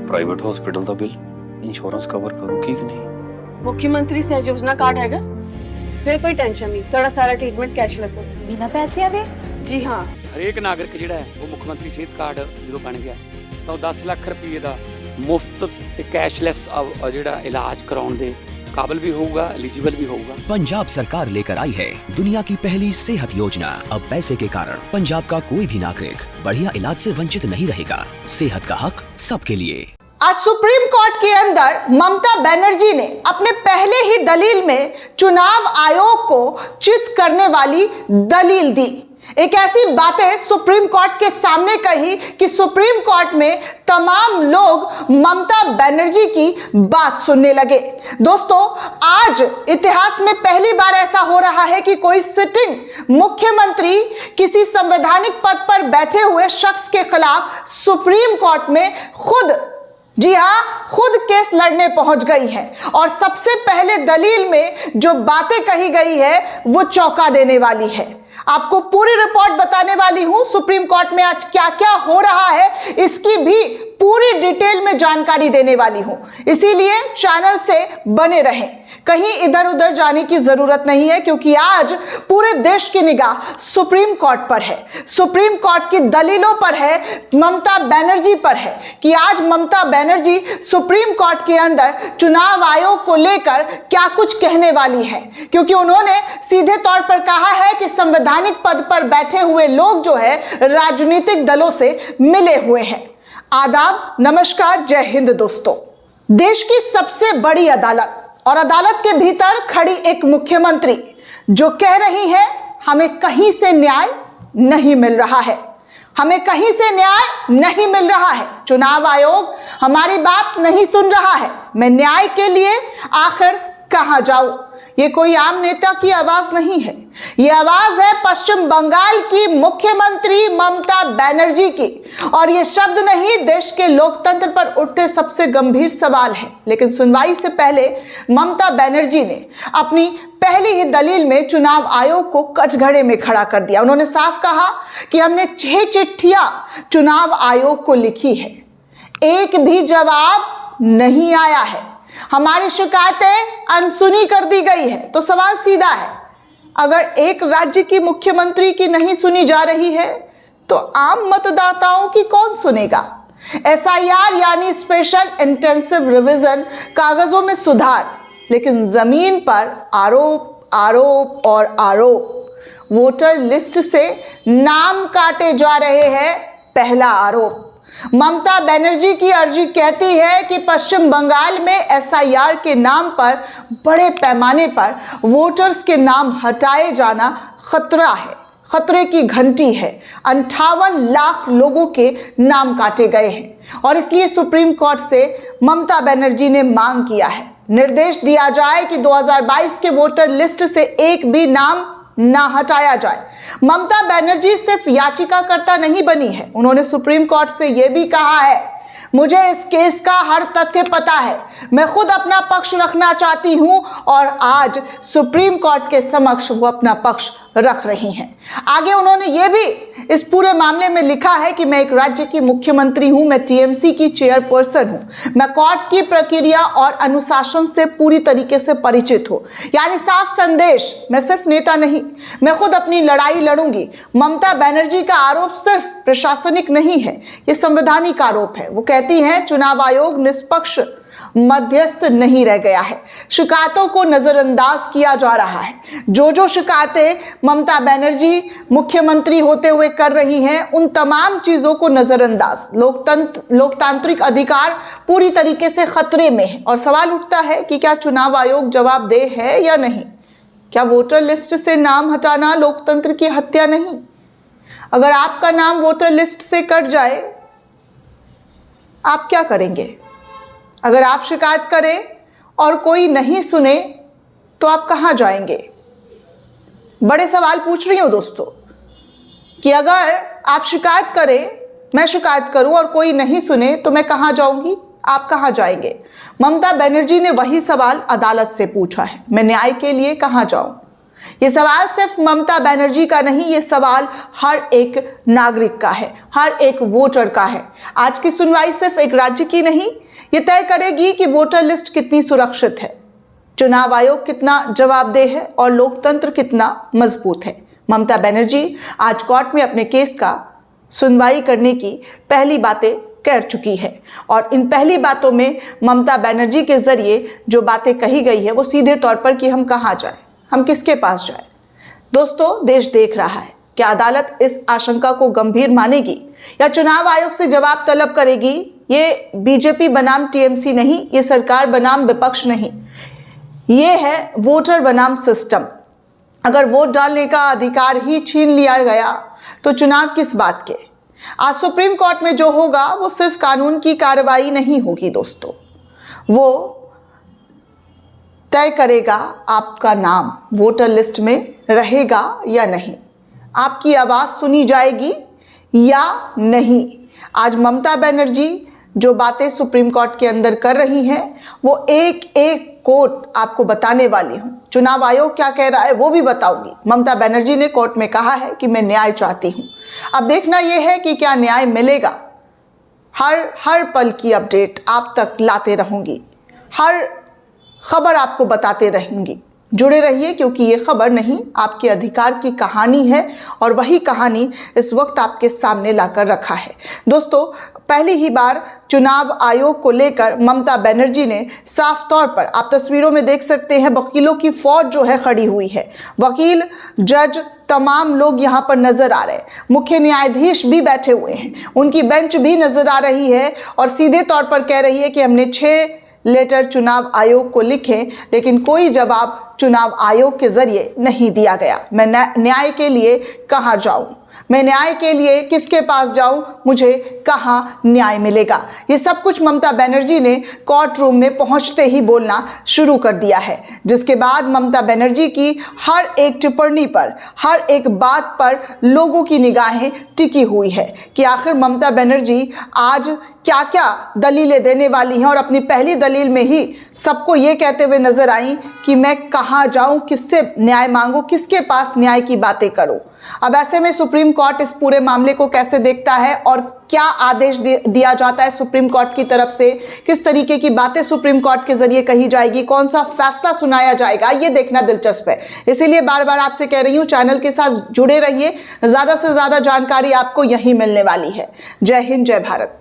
Private hospital का bill insurance cover करूगी कि नहीं? मुख्यमंत्री सहज योजना कार्ड हैगा, फिर कोई टेंशन नहीं, थोड़ा सारा ट्रीटमेंट कैशलेस है। बिना पैसिਆਂ ਦੇ? जी हाँ, ਹਰੇਕ ਨਾਗਰਿਕ ਜਿਹੜਾ ਹੈ ਉਹ ਮੁੱਖ ਮੰਤਰੀ ਸਿਹਤ ਕਾਰਡ ਜਦੋਂ ਬਣ ਗਿਆ ਤਾਂ ਉਹ 10 ਲੱਖ ਰੁਪਏ ਦਾ ਮੁਫਤ ਤੇ ਕੈਸ਼ਲੈਸ ਜਿਹੜਾ ਇਲਾਜ ਕਰਾਉਣ ਦੇ काबिल भी होगा, एलिजिबल भी होगा। पंजाब सरकार लेकर आई है दुनिया की पहली सेहत योजना। अब पैसे के कारण पंजाब का कोई भी नागरिक बढ़िया इलाज से वंचित नहीं रहेगा। सेहत का हक सबके लिए। आज सुप्रीम कोर्ट के अंदर ममता बनर्जी ने अपने पहले ही दलील में चुनाव आयोग को चित करने वाली दलील दी। एक ऐसी बातें सुप्रीम कोर्ट के सामने कही कि सुप्रीम कोर्ट में तमाम लोग ममता बनर्जी की बात सुनने लगे। दोस्तों, आज इतिहास में पहली बार ऐसा हो रहा है कि कोई सिटिंग मुख्यमंत्री किसी संवैधानिक पद पर बैठे हुए शख्स के खिलाफ सुप्रीम कोर्ट में खुद, जी हाँ, खुद केस लड़ने पहुंच गई है। और सबसे पहले दलील में जो बातें कही गई है वो चौंका देने वाली है। आपको पूरी रिपोर्ट बताने वाली हूं। सुप्रीम कोर्ट में आज क्या क्या हो रहा है इसकी भी पूरी डिटेल में जानकारी देने वाली हूं, इसीलिए चैनल से बने रहें, कहीं इधर उधर जाने की जरूरत नहीं है, क्योंकि आज पूरे देश की निगाह सुप्रीम कोर्ट पर है, सुप्रीम कोर्ट की दलीलों पर है, ममता बनर्जी पर है कि आज ममता बनर्जी सुप्रीम कोर्ट के अंदर चुनाव आयोग को लेकर क्या कुछ कहने वाली है। क्योंकि उन्होंने सीधे तौर पर कहा है कि संवैधानिक पद पर बैठे हुए लोग जो है राजनीतिक दलों से मिले हुए हैं। आदाब, नमस्कार, जय हिंद। दोस्तों, देश की सबसे बड़ी अदालत और अदालत के भीतर खड़ी एक मुख्यमंत्री जो कह रही है हमें कहीं से न्याय नहीं मिल रहा है, हमें कहीं से न्याय नहीं मिल रहा है, चुनाव आयोग हमारी बात नहीं सुन रहा है, मैं न्याय के लिए आखिर कहां जाऊं। ये कोई आम नेता की आवाज नहीं है, ये आवाज है पश्चिम बंगाल की मुख्यमंत्री ममता बनर्जी की। और ये शब्द नहीं, देश के लोकतंत्र पर उठते सबसे गंभीर सवाल है। लेकिन सुनवाई से पहले ममता बनर्जी ने अपनी पहली ही दलील में चुनाव आयोग को कचघरे में खड़ा कर दिया। उन्होंने साफ कहा कि हमने 6 चिट्ठियां चुनाव आयोग को लिखी है, एक भी जवाब नहीं आया है, हमारी शिकायतें अनसुनी कर दी गई है। तो सवाल सीधा है, अगर एक राज्य की मुख्यमंत्री की नहीं सुनी जा रही है तो आम मतदाताओं की कौन सुनेगा। एसआईआर यानी स्पेशल इंटेंसिव रिवीजन, कागजों में सुधार, लेकिन जमीन पर आरोप आरोप और आरोप। वोटर लिस्ट से नाम काटे जा रहे हैं, पहला आरोप। ममता बनर्जी की अर्जी कहती है कि पश्चिम बंगाल में एसआईआर के नाम पर बड़े पैमाने पर वोटर्स के नाम हटाए जाना खतरा है, खतरे की घंटी है। 58 लाख लोगों के नाम काटे गए हैं और इसलिए सुप्रीम कोर्ट से ममता बनर्जी ने मांग किया है, निर्देश दिया जाए कि 2022 के वोटर लिस्ट से एक भी नाम ना हटाया जाए। ममता बनर्जी सिर्फ याचिकाकर्ता नहीं बनी है, उन्होंने सुप्रीम कोर्ट से यह भी कहा है, मुझे इस केस का हर तथ्य पता है, मैं खुद अपना पक्ष रखना चाहती हूं। और आज सुप्रीम कोर्ट के समक्ष वो अपना पक्ष रख रही हैं। आगे उन्होंने ये भी इस पूरे मामले में लिखा है कि मैं एक राज्य की मुख्यमंत्री हूं, मैं टीएमसी की चेयरपर्सन हूं, मैं कोर्ट की प्रक्रिया और अनुशासन से पूरी तरीके से परिचित हूं। यानी साफ संदेश, मैं सिर्फ नेता नहीं, मैं खुद अपनी लड़ाई लड़ूंगी। ममता बनर्जी का आरोप सिर्फ प्रशासनिक नहीं है, ये संवैधानिक आरोप है। वो कहती हैं चुनाव आयोग निष्पक्ष मध्यस्थ नहीं रह गया है, शिकायतों को नजरअंदाज किया जा रहा है। जो शिकायतें ममता बनर्जी मुख्यमंत्री होते हुए कर रही हैं, उन तमाम चीजों को नजरअंदाज, लोकतांत्रिक अधिकार पूरी तरीके से खतरे में है। और सवाल उठता है कि क्या चुनाव आयोग जवाबदेह है या नहीं। क्या वोटर लिस्ट से नाम हटाना लोकतंत्र की हत्या नहीं? अगर आपका नाम वोटर लिस्ट से कट जाए, आप क्या करेंगे? अगर आप शिकायत करें और कोई नहीं सुने तो आप कहां जाएंगे? बड़े सवाल पूछ रही हूं दोस्तों कि अगर आप शिकायत करें, मैं शिकायत करूं और कोई नहीं सुने तो मैं कहां जाऊंगी, आप कहां जाएंगे? ममता बनर्जी ने वही सवाल अदालत से पूछा है, मैं न्याय के लिए कहां जाऊं? ये सवाल सिर्फ ममता बनर्जी का नहीं, ये सवाल हर एक नागरिक का है, हर एक वोटर का है। आज की सुनवाई सिर्फ एक राज्य की नहीं, ये तय करेगी कि वोटर लिस्ट कितनी सुरक्षित है, चुनाव आयोग कितना जवाबदेह है और लोकतंत्र कितना मजबूत है। ममता बनर्जी आज कोर्ट में अपने केस का सुनवाई करने की पहली बातें कर चुकी है और इन पहली बातों में ममता बनर्जी के जरिए जो बातें कही गई है वो सीधे तौर पर कि हम कहाँ जाएं, हम किसके पास जाएं। दोस्तों, देश देख रहा है कि अदालत इस आशंका को गंभीर मानेगी या चुनाव आयोग से जवाब तलब करेगी। ये बीजेपी बनाम टीएमसी नहीं, ये सरकार बनाम विपक्ष नहीं, ये है वोटर बनाम सिस्टम। अगर वोट डालने का अधिकार ही छीन लिया गया तो चुनाव किस बात के। आज सुप्रीम कोर्ट में जो होगा वो सिर्फ कानून की कार्रवाई नहीं होगी दोस्तों, वो तय करेगा आपका नाम वोटर लिस्ट में रहेगा या नहीं, आपकी आवाज सुनी जाएगी या नहीं। आज ममता बनर्जी जो बातें सुप्रीम कोर्ट के अंदर कर रही हैं वो एक एक कोर्ट आपको बताने वाली हूं। चुनाव आयोग क्या कह रहा है वो भी बताऊंगी। ममता बनर्जी ने कोर्ट में कहा है कि मैं न्याय चाहती हूं। अब देखना यह है कि क्या न्याय मिलेगा। हर पल की अपडेट आप तक लाते रहूंगी, हर खबर आपको बताते रहेंगी। जुड़े रहिए क्योंकि ये खबर नहीं, आपके अधिकार की कहानी है और वही कहानी इस वक्त आपके सामने लाकर रखा है। दोस्तों, पहली ही बार चुनाव आयोग को लेकर ममता बनर्जी ने साफ तौर पर, आप तस्वीरों में देख सकते हैं, वकीलों की फौज जो है खड़ी हुई है। वकील, जज, तमाम लोग यहाँ पर नजर आ रहे हैं। मुख्य न्यायाधीश भी बैठे हुए हैं, उनकी बेंच भी नजर आ रही है और सीधे तौर पर कह रही है कि हमने 6 लेटर चुनाव आयोग को लिखे लेकिन कोई जवाब चुनाव आयोग के जरिए नहीं दिया गया। मैं न्याय के लिए कहां जाऊं, मैं न्याय के लिए किसके पास जाऊं, मुझे कहां न्याय मिलेगा। ये सब कुछ ममता बनर्जी ने कोर्ट रूम में पहुंचते ही बोलना शुरू कर दिया है, जिसके बाद ममता बनर्जी की हर एक टिप्पणी पर, हर एक बात पर लोगों की निगाहें टिकी हुई है कि आखिर ममता बनर्जी आज क्या क्या दलीलें देने वाली हैं। और अपनी पहली दलील में ही सबको ये कहते हुए नजर आई कि मैं कहाँ जाऊं, किससे न्याय मांगूं, किसके पास न्याय की बातें करूं। अब ऐसे में सुप्रीम कोर्ट इस पूरे मामले को कैसे देखता है और क्या आदेश दिया जाता है सुप्रीम कोर्ट की तरफ से, किस तरीके की बातें सुप्रीम कोर्ट के जरिए कही जाएगी, कौन सा फैसला सुनाया जाएगा, ये देखना दिलचस्प है। इसीलिए बार बार आपसे कह रही हूं, चैनल के साथ जुड़े रहिए, ज्यादा से ज्यादा जानकारी आपको यहीं मिलने वाली है। जय हिंद, जय भारत।